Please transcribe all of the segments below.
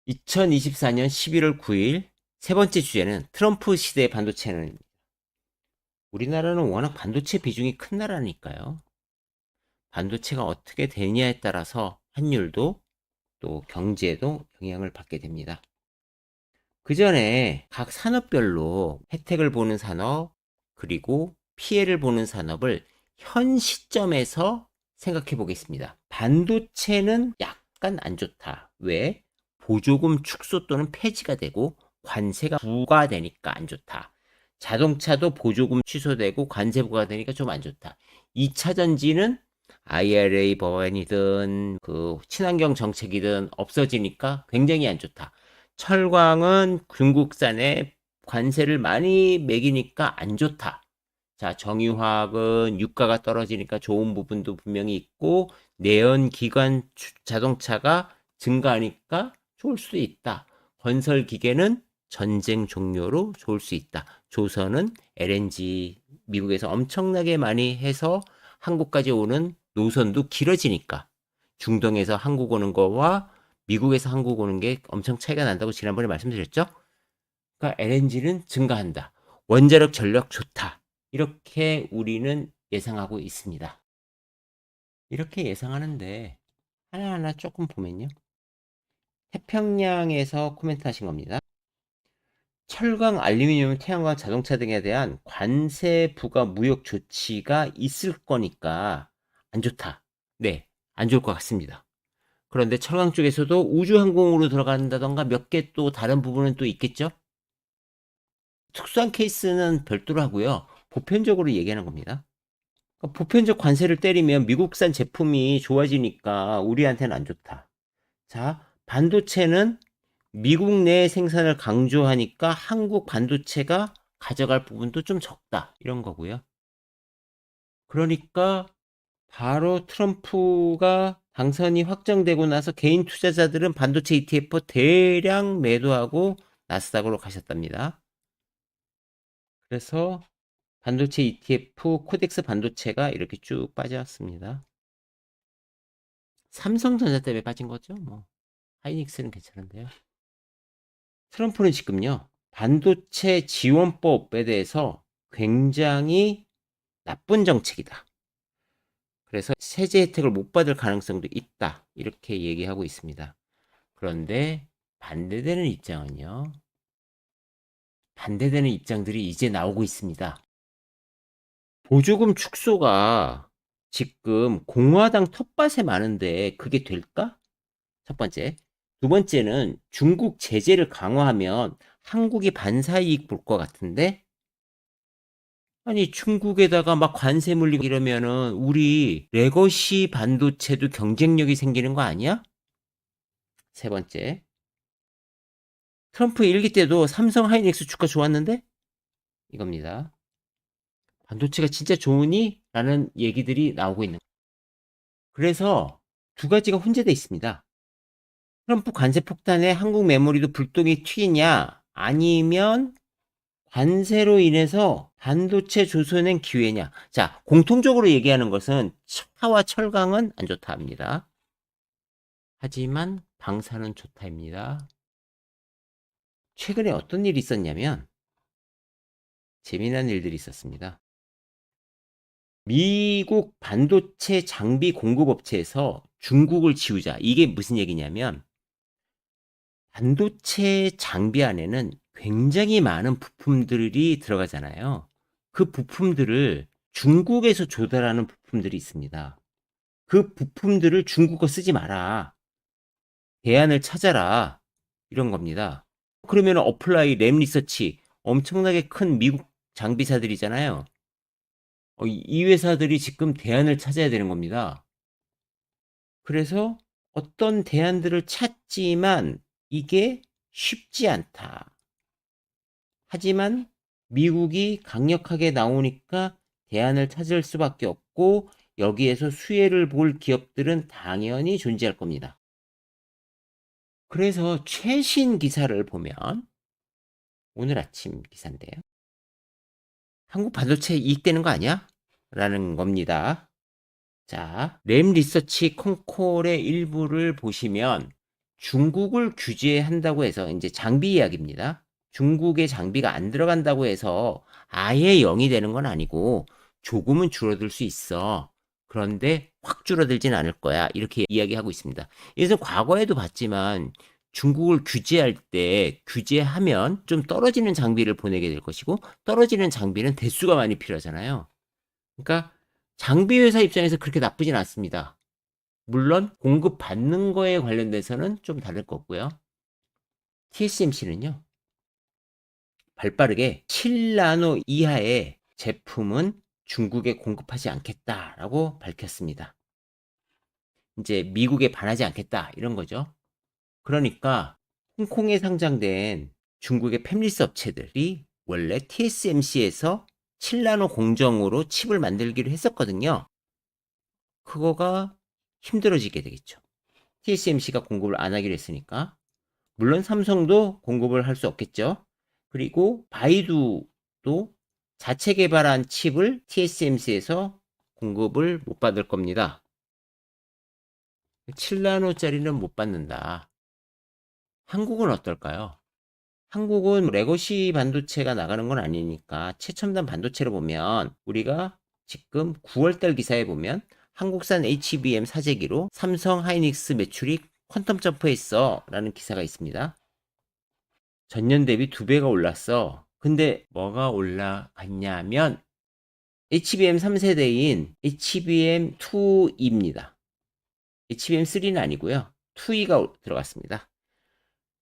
2024년 11월 9일 세 번째 주제는 트럼프 시대의 반도체는. 우리나라는 워낙 반도체 비중이 큰 나라니까요. 반도체가 어떻게 되냐에 따라서 환율도 또 경제에도 영향을 받게 됩니다. 그 전에 각 산업별로 혜택을 보는 산업 그리고 피해를 보는 산업을 현 시점에서 생각해 보겠습니다. 반도체는 약간 안 좋다. 왜? 보조금 축소 또는 폐지가 되고 관세가 부과되니까 안 좋다. 자동차도 보조금 취소되고 관세 부과되니까 좀 안 좋다. 2차 전지는 IRA 법안이든 그 친환경 정책이든 없어지니까 굉장히 안 좋다. 철광은 중국산에 관세를 많이 매기니까 안 좋다. 자, 정유화학은 유가가 떨어지니까 좋은 부분도 분명히 있고, 내연기관 자동차가 증가하니까 좋을 수 있다. 건설기계는 전쟁 종료로 좋을 수 있다. 조선은 LNG 미국에서 엄청나게 많이 해서 한국까지 오는 노선도 길어지니까 중동에서 한국 오는 거와 미국에서 한국 오는 게 엄청 차이가 난다고 지난번에 말씀드렸죠? 그러니까 LNG는 증가한다. 원자력 전력 좋다. 이렇게 우리는 예상하고 있습니다. 이렇게 예상하는데 하나하나 조금 보면요. 태평양에서 코멘트 하신 겁니다. 철강, 알루미늄, 태양광, 자동차 등에 대한 관세 부과 무역 조치가 있을 거니까 안 좋다. 네, 안 좋을 것 같습니다. 그런데 철강 쪽에서도 우주항공으로 들어간다던가 몇 개 또 다른 부분은 또 있겠죠? 특수한 케이스는 별도로 하고요. 보편적으로 얘기하는 겁니다. 그러니까 보편적 관세를 때리면 미국산 제품이 좋아지니까 우리한테는 안 좋다. 자, 반도체는 미국 내 생산을 강조하니까 한국 반도체가 가져갈 부분도 좀 적다. 이런 거고요. 그러니까 바로 트럼프가 당선이 확정되고 나서 개인 투자자들은 반도체 ETF 대량 매도하고 나스닥으로 가셨답니다. 그래서 반도체 ETF 코덱스 반도체가 이렇게 쭉 빠져왔습니다. 삼성전자 때문에 빠진 거죠. 뭐 하이닉스는 괜찮은데요. 트럼프는 지금요. 반도체 지원법에 대해서 굉장히 나쁜 정책이다. 그래서 세제 혜택을 못 받을 가능성도 있다. 이렇게 얘기하고 있습니다. 그런데 반대되는 입장은요. 반대되는 입장들이 이제 나오고 있습니다. 보조금 축소가 지금 공화당 텃밭에 많은데 그게 될까? 첫 번째. 두 번째는 중국 제재를 강화하면 한국이 반사이익 볼 것 같은데, 아니 중국에다가 막 관세 물리고 이러면은 우리 레거시 반도체도 경쟁력이 생기는 거 아니야? 세 번째. 트럼프 일기 때도 삼성 하이닉스 주가 좋았는데 이겁니다. 반도체가 진짜 좋으니? 라는 얘기들이 나오고 있는 거예요. 그래서 두 가지가 혼재되어 있습니다. 트럼프 관세 폭탄에 한국 메모리도 불똥이 튀냐? 아니면 관세로 인해서 반도체 조선엔 기회냐? 자, 공통적으로 얘기하는 것은 차와 철강은 안 좋다 합니다. 하지만 방사는 좋다입니다. 최근에 어떤 일이 있었냐면 재미난 일들이 있었습니다. 미국 반도체 장비 공급업체에서 중국을 지우자. 이게 무슨 얘기냐면 반도체 장비 안에는 굉장히 많은 부품들이 들어가잖아요. 그 부품들을 중국에서 조달하는 부품들이 있습니다. 그 부품들을 중국어 쓰지 마라. 대안을 찾아라. 이런 겁니다. 그러면 어플라이 램리서치 엄청나게 큰 미국 장비사들이잖아요. 이 회사들이 지금 대안을 찾아야 되는 겁니다. 그래서 어떤 대안들을 찾지만 이게 쉽지 않다. 하지만 미국이 강력하게 나오니까 대안을 찾을 수밖에 없고 여기에서 수혜를 볼 기업들은 당연히 존재할 겁니다. 그래서 최신 기사를 보면 오늘 아침 기사인데요. 한국 반도체 이익되는 거 아니야? 라는 겁니다. 자, 램 리서치 콩콜의 일부를 보시면 중국을 규제한다고 해서 이제 장비 이야기입니다. 중국의 장비가 안 들어간다고 해서 아예 0이 되는 건 아니고 조금은 줄어들 수 있어. 그런데 확 줄어들진 않을 거야. 이렇게 이야기하고 있습니다. 이것은 과거에도 봤지만 중국을 규제할 때 규제하면 좀 떨어지는 장비를 보내게 될 것이고 떨어지는 장비는 대수가 많이 필요하잖아요. 그러니까 장비 회사 입장에서 그렇게 나쁘진 않습니다. 물론 공급받는 거에 관련돼서는 좀 다를 거고요. TSMC는요. 발빠르게 7나노 이하의 제품은 중국에 공급하지 않겠다라고 밝혔습니다. 이제 미국에 반하지 않겠다 이런 거죠. 그러니까 홍콩에 상장된 중국의 팹리스 업체들이 원래 TSMC에서 7나노 공정으로 칩을 만들기로 했었거든요. 그거가 힘들어지게 되겠죠. TSMC가 공급을 안 하기로 했으니까. 물론 삼성도 공급을 할 수 없겠죠. 그리고 바이두도 자체 개발한 칩을 TSMC에서 공급을 못 받을 겁니다. 7나노짜리는 못 받는다. 한국은 어떨까요? 한국은 레거시 반도체가 나가는 건 아니니까 최첨단 반도체로 보면 우리가 지금 9월달 기사에 보면 한국산 HBM 사재기로 삼성 하이닉스 매출이 퀀텀 점프했어 라는 기사가 있습니다. 전년 대비 2배가 올랐어. 근데 뭐가 올라갔냐면 HBM 3세대인 HBM2E입니다. HBM3는 아니고요. 2E가 들어갔습니다.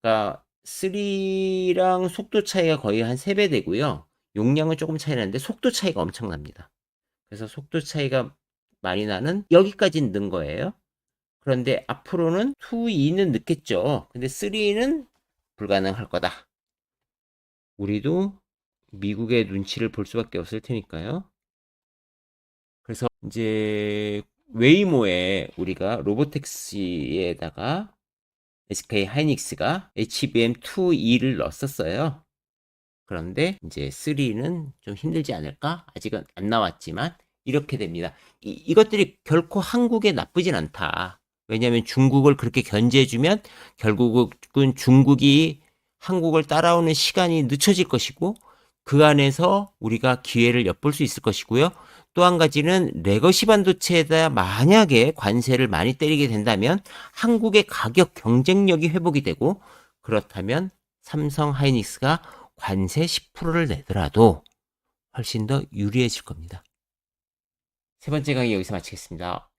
그러니까 3랑 속도 차이가 거의 한 3배 되고요. 용량은 조금 차이 나는데 속도 차이가 엄청납니다. 그래서 속도 차이가 많이 나는 여기까지 는 거예요. 그런데 앞으로는 2E는 늦겠죠. 근데 3는 불가능할 거다. 우리도 미국의 눈치를 볼 수밖에 없을 테니까요. 그래서 이제 웨이모에 우리가 로보택시에다가 SK 하이닉스가 HBM2E를 넣었었어요. 그런데 이제 3는 좀 힘들지 않을까? 아직은 안 나왔지만 이렇게 됩니다. 이것들이 결코 한국에 나쁘진 않다. 왜냐하면 중국을 그렇게 견제해주면 결국은 중국이 한국을 따라오는 시간이 늦춰질 것이고 그 안에서 우리가 기회를 엿볼 수 있을 것이고요. 또 한 가지는 레거시 반도체에다 만약에 관세를 많이 때리게 된다면 한국의 가격 경쟁력이 회복이 되고 그렇다면 삼성 하이닉스가 관세 10%를 내더라도 훨씬 더 유리해질 겁니다. 세 번째 강의 여기서 마치겠습니다.